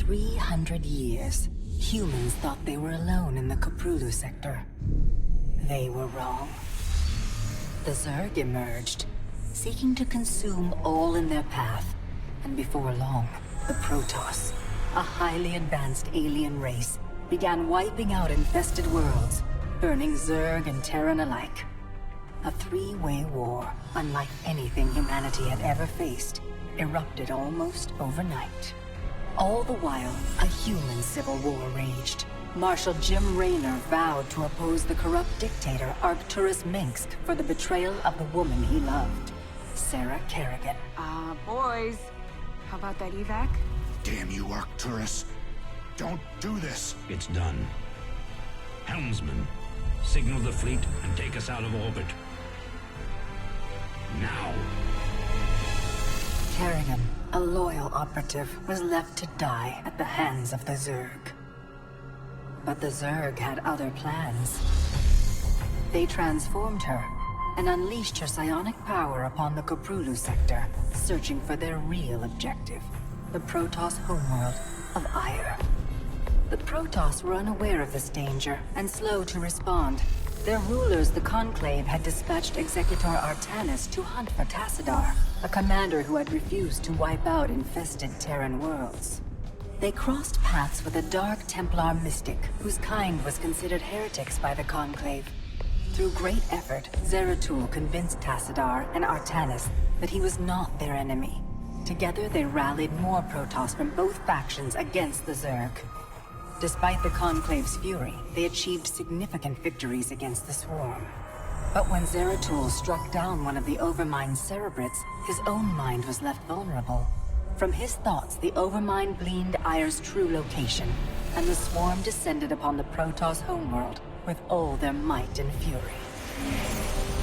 300 years, humans thought they were alone in the Koprulu sector. They were wrong. The Zerg emerged, seeking to consume all in their path, and before long, the Protoss, a highly advanced alien race, began wiping out infested worlds, burning Zerg and Terran alike. A three-way war, unlike anything humanity had ever faced, erupted almost overnight. All the while, a human civil war raged. Marshal Jim Raynor vowed to oppose the corrupt dictator Arcturus Minsk for the betrayal of the woman he loved, Sarah Kerrigan. Boys, how about that evac? Damn you, Arcturus. Don't do this. It's done. Helmsman, signal the fleet and take us out of orbit. Now. Kerrigan, a loyal operative, was left to die at the hands of the Zerg. But the Zerg had other plans. They transformed her and unleashed her psionic power upon the Koprulu sector, searching for their real objective, the Protoss homeworld of Ire. The Protoss were unaware of this danger and slow to respond. Their rulers, the Conclave, had dispatched Executor Artanis to hunt for Tassadar, a commander who had refused to wipe out infested Terran worlds. They crossed paths with a Dark Templar mystic, whose kind was considered heretics by the Conclave. Through great effort, Zeratul convinced Tassadar and Artanis that he was not their enemy. Together they rallied more Protoss from both factions against the Zerg. Despite the Conclave's fury, they achieved significant victories against the Swarm. But when Zeratul struck down one of the Overmind's Cerebrits, his own mind was left vulnerable. From his thoughts, the Overmind gleaned Ire's true location, and the Swarm descended upon the Protoss homeworld with all their might and fury.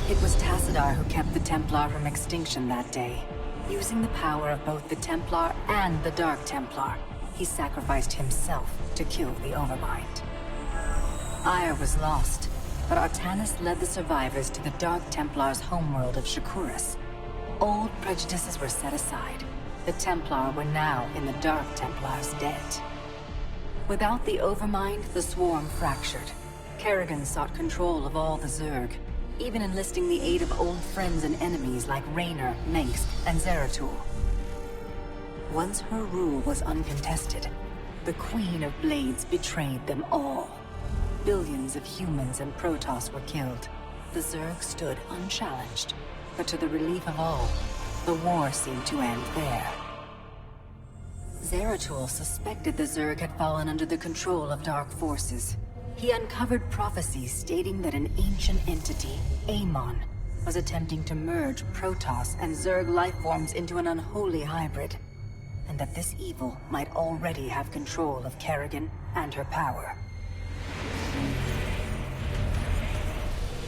It was Tassadar who kept the Templar from extinction that day. Using the power of both the Templar and the Dark Templar, he sacrificed himself to kill the Overmind. Ire was lost, but Artanis led the survivors to the Dark Templar's homeworld of Shakuras. Old prejudices were set aside. The Templar were now in the Dark Templar's debt. Without the Overmind, the Swarm fractured. Kerrigan sought control of all the Zerg, even enlisting the aid of old friends and enemies like Raynor, Mengsk, and Zeratul. Once her rule was uncontested, the Queen of Blades betrayed them all. Billions of humans and Protoss were killed. The Zerg stood unchallenged, but to the relief of all, the war seemed to end there. Zeratul suspected the Zerg had fallen under the control of dark forces. He uncovered prophecies stating that an ancient entity, Amon, was attempting to merge Protoss and Zerg lifeforms into an unholy hybrid, and that this evil might already have control of Kerrigan and her power.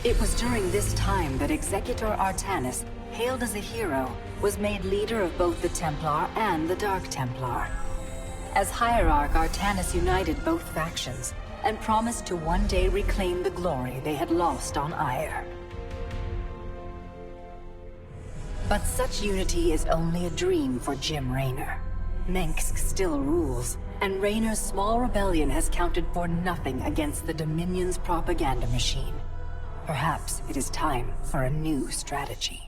It was during this time that Executor Artanis, hailed as a hero, was made leader of both the Templar and the Dark Templar. As Hierarch, Artanis united both factions, and promised to one day reclaim the glory they had lost on Ire. But such unity is only a dream for Jim Raynor. Mengsk still rules, and Raynor's small rebellion has counted for nothing against the Dominion's propaganda machine. Perhaps it is time for a new strategy.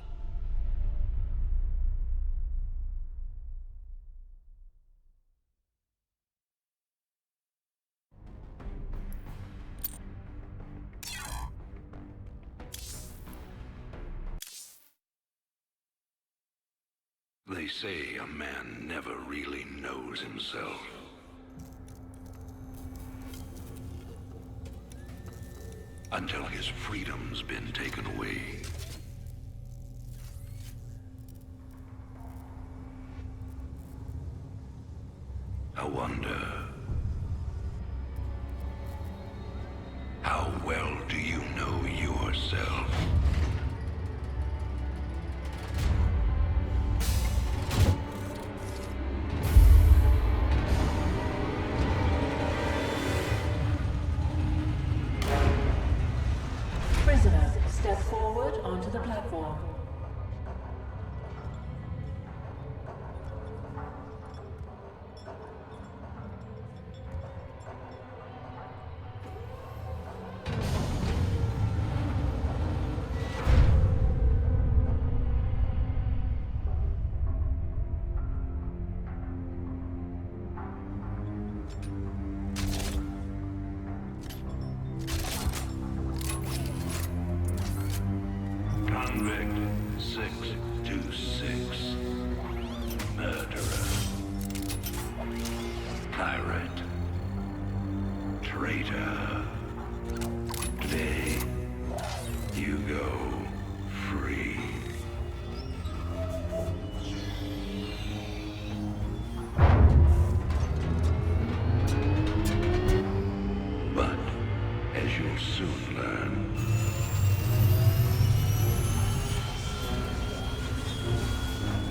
They say a man never really knows himself. Until his freedom's been taken away. I wonder, how well do you know yourself? Prisoners, step forward onto the platform. traitor. Today, you go free. But, as you'll soon learn,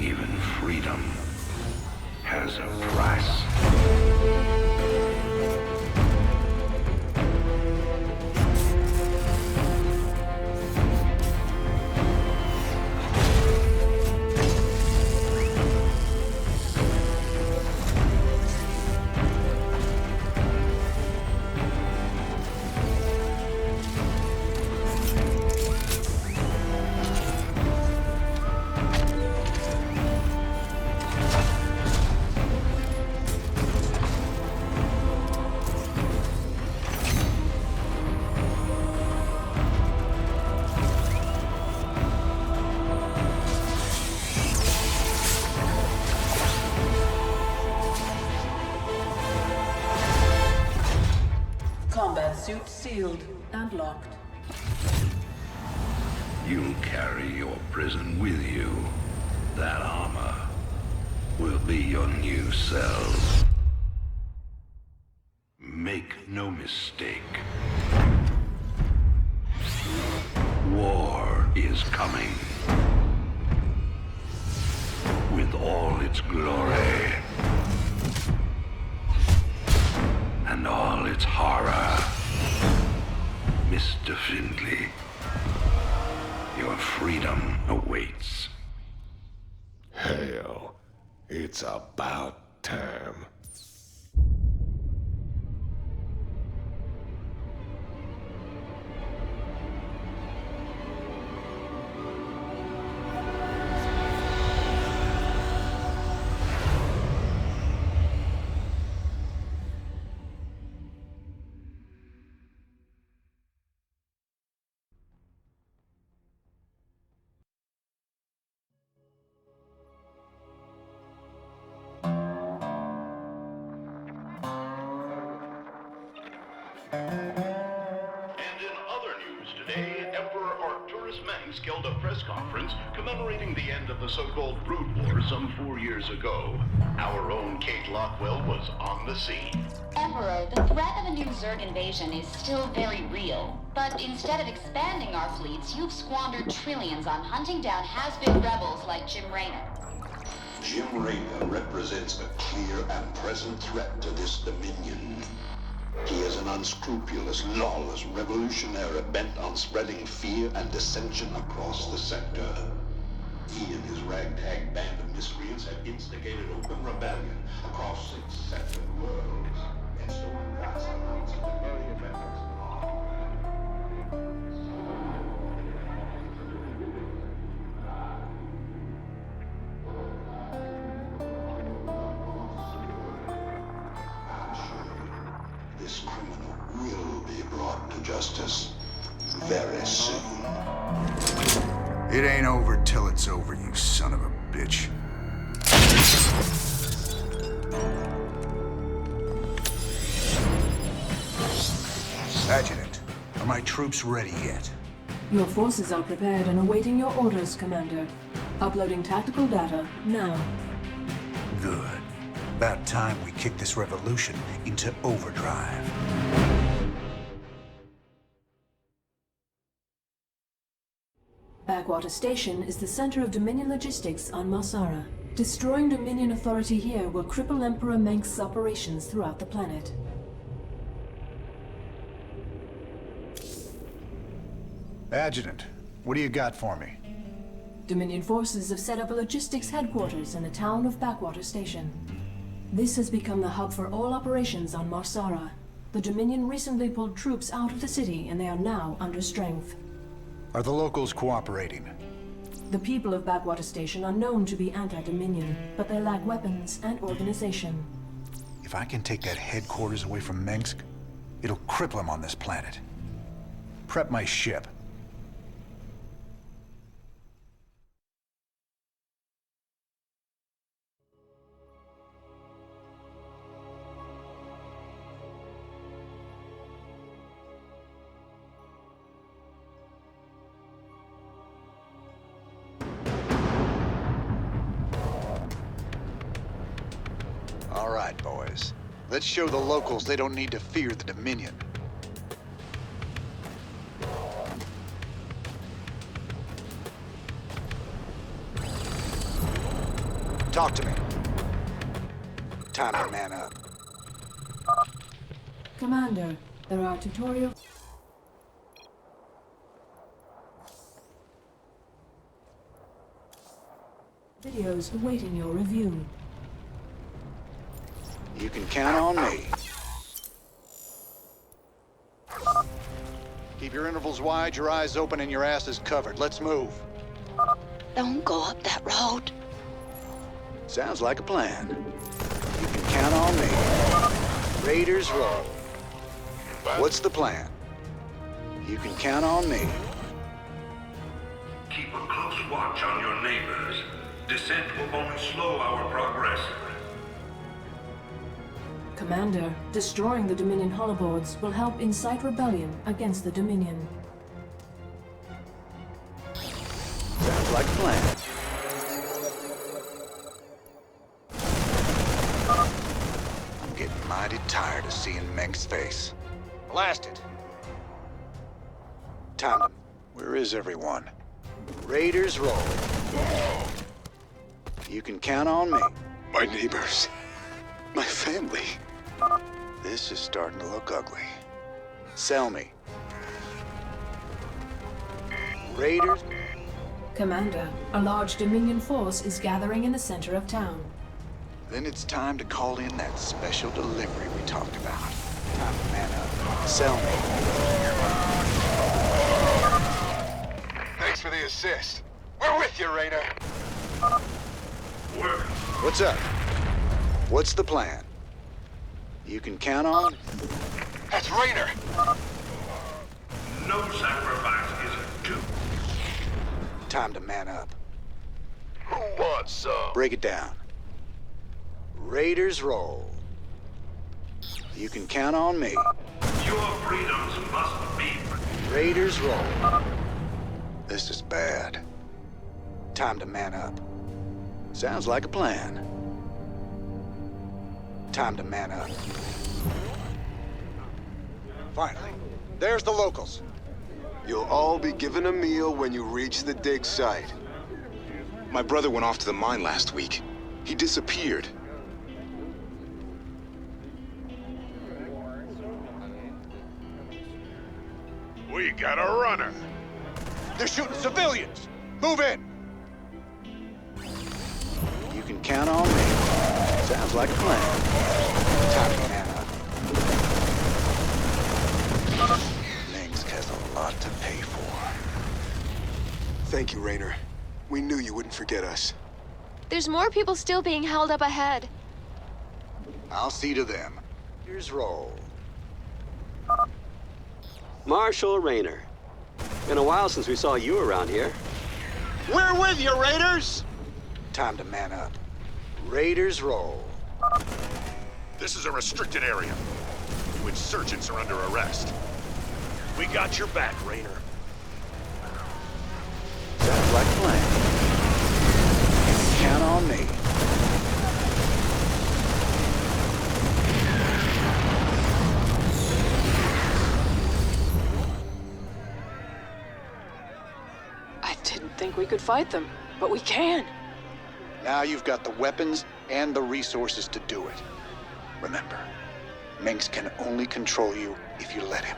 even freedom has a price. Combat suit sealed and locked. You'll carry your prison with you. That armor will be your new cell. Make no mistake. War is coming. With all its glory. And all its horror. Mr. Findlay, your freedom awaits. Hell, it's about time. And in other news today, Emperor Arcturus Mengsk held a press conference commemorating the end of the so-called Brood War some 4 years ago. Our own Kate Lockwell was on the scene. Emperor, the threat of a new Zerg invasion is still very real. But instead of expanding our fleets, you've squandered trillions on hunting down has-been rebels like Jim Raynor. Jim Raynor represents a clear and present threat to this dominion. He is an unscrupulous, lawless revolutionary bent on spreading fear and dissension across the sector. He and his ragtag band of miscreants have instigated open rebellion across 6 separate worlds and stolen vast amounts of the very efforts of law. This criminal will be brought to justice very soon. It ain't over till it's over, you son of a bitch. Adjutant, are my troops ready yet? Your forces are prepared and awaiting your orders, Commander. Uploading tactical data now. Good. About time we kick this revolution into overdrive. Backwater Station is the center of Dominion logistics on Marsara. Destroying Dominion authority here will cripple Emperor Mengsk's operations throughout the planet. Adjutant, what do you got for me? Dominion forces have set up a logistics headquarters in the town of Backwater Station. This has become the hub for all operations on Marsara. The Dominion recently pulled troops out of the city and they are now under strength. Are the locals cooperating? The people of Backwater Station are known to be anti-Dominion, but they lack weapons and organization. If I can take that headquarters away from Mengsk, it'll cripple him on this planet. Prep my ship. All right, boys. Let's show the locals they don't need to fear the Dominion. Talk to me. Time to man up. Commander, there are tutorial videos awaiting your review. You can count on me. Keep your intervals wide, your eyes open, and your asses covered. Let's move. Don't go up that road. Sounds like a plan. You can count on me. Raiders roll. What's the plan? You can count on me. Keep a close watch on your neighbors. Descent will only slow our progress. Commander, destroying the Dominion holoboards will help incite rebellion against the Dominion. Sounds like a plan. I'm getting mighty tired of seeing Meng's face. Blast it! Time to... Where is everyone? Raiders roll. You can count on me. My neighbors. My family. This is starting to look ugly. Sell me. Raiders... Commander, a large Dominion force is gathering in the center of town. Then it's time to call in that special delivery we talked about. Time to man up. Sell me. Thanks for the assist. We're with you, Rainer. What's up? What's the plan? You can count on... That's Rainer. No sacrifice is too. Time to man up. Who wants some? Break it down. Raiders roll. You can count on me. Your freedoms must be. Raiders roll. This is bad. Time to man up. Sounds like a plan. Time to man up. Finally, there's the locals. You'll all be given a meal when you reach the dig site. My brother went off to the mine last week. He disappeared. We got a runner. They're shooting civilians! Move in! You can count on me. Sounds like a plan. Time to man up. Mengsk has a lot to pay for. Thank you, Rainer. We knew you wouldn't forget us. There's more people still being held up ahead. I'll see to them. Here's roll. Marshal Rainer. Been a while since we saw you around here. We're with you, Raiders! Time to man up. Raiders roll. This is a restricted area. You insurgents are under arrest. We got your back, Rainer. Sounds like a plan. Count on me. I didn't think we could fight them, but we can. Now you've got the weapons and the resources to do it. Remember, Mengsk can only control you if you let him.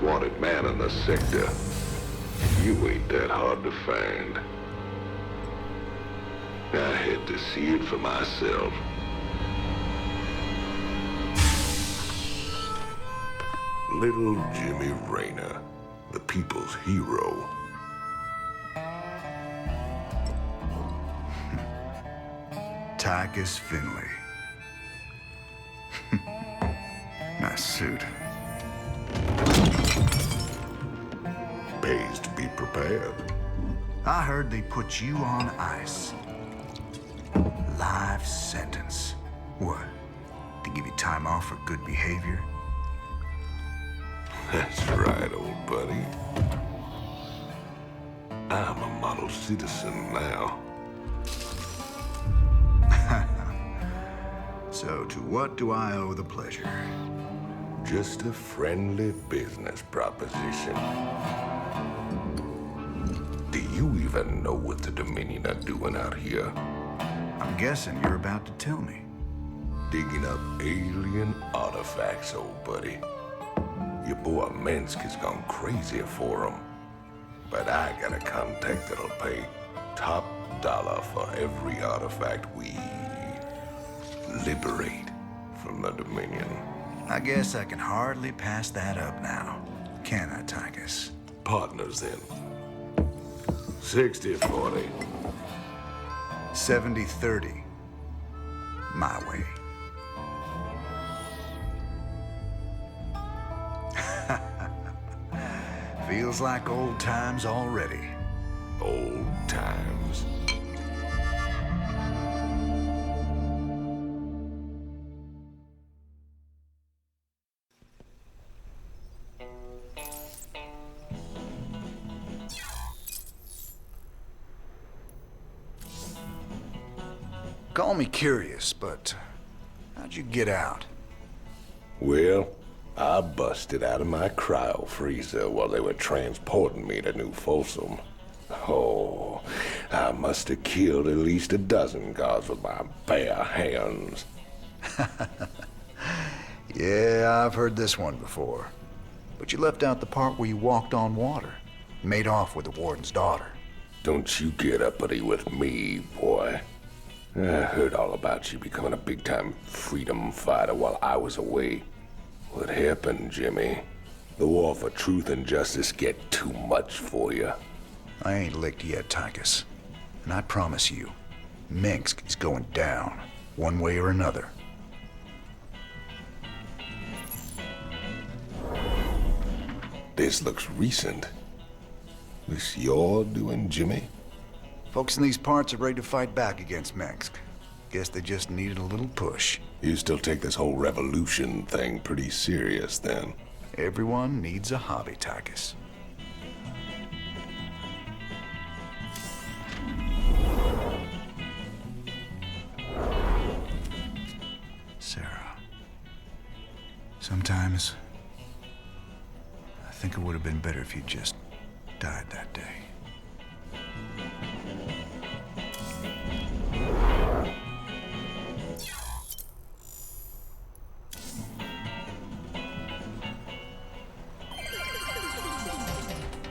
wanted man in the sector. You ain't that hard to find. I had to see it for myself. Little Jimmy Raynor, the people's hero. Tychus Finley. Nice suit. Pays to be prepared. I heard they put you on ice. Life sentence. What? To give you time off for good behavior? That's right, old buddy. I'm a model citizen now. So to what do I owe the pleasure? Just a friendly business proposition. Do you even know what the Dominion are doing out here? I'm guessing you're about to tell me. Digging up alien artifacts, old buddy. Your boy Minsk has gone crazy for them. But I got a contact that'll pay top dollar for every artifact we liberate from the Dominion. I guess I can hardly pass that up now. Can I, Tychus? Partners then. 60-40. 70-30. My way. Feels like old times already. Old times. Call me curious, but how'd you get out? Well, I busted out of my cryo freezer while they were transporting me to New Folsom. Oh, I must have killed at least a dozen guards with my bare hands. Yeah, I've heard this one before. But you left out the part where you walked on water. Made off with the warden's daughter. Don't you get uppity with me, boy. I heard all about you becoming a big-time freedom fighter while I was away. What happened, Jimmy? The war for truth and justice get too much for you. I ain't licked yet, Tychus. And I promise you, Minsk is going down, one way or another. This looks recent. This your doing, Jimmy? Folks in these parts are ready to fight back against Minsk. Guess they just needed a little push. You still take this whole revolution thing pretty serious, then? Everyone needs a hobby, Tychus. Sarah. Sometimes I think it would have been better if you just died that day.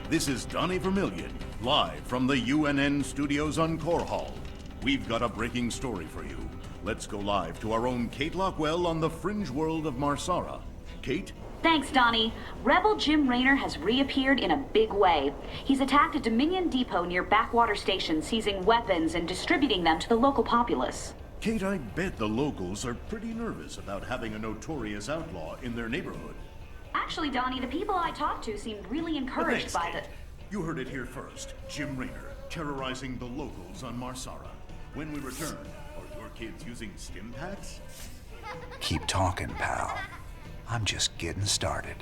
This is Donnie Vermillion, live from the UNN studios on Core Hall. We've got a breaking story for you. Let's go live to our own Kate Lockwell on the fringe world of Marsara. Kate? Thanks, Donnie. Rebel Jim Raynor has reappeared in a big way. He's attacked a Dominion depot near Backwater Station, seizing weapons and distributing them to the local populace. Kate, I bet the locals are pretty nervous about having a notorious outlaw in their neighborhood. Actually, Donnie, the people I talked to seemed really encouraged by Kate. You heard it here first. Jim Raynor, terrorizing the locals on Marsara. When we return, are your kids using stim packs? Keep talking, pal. I'm just getting started.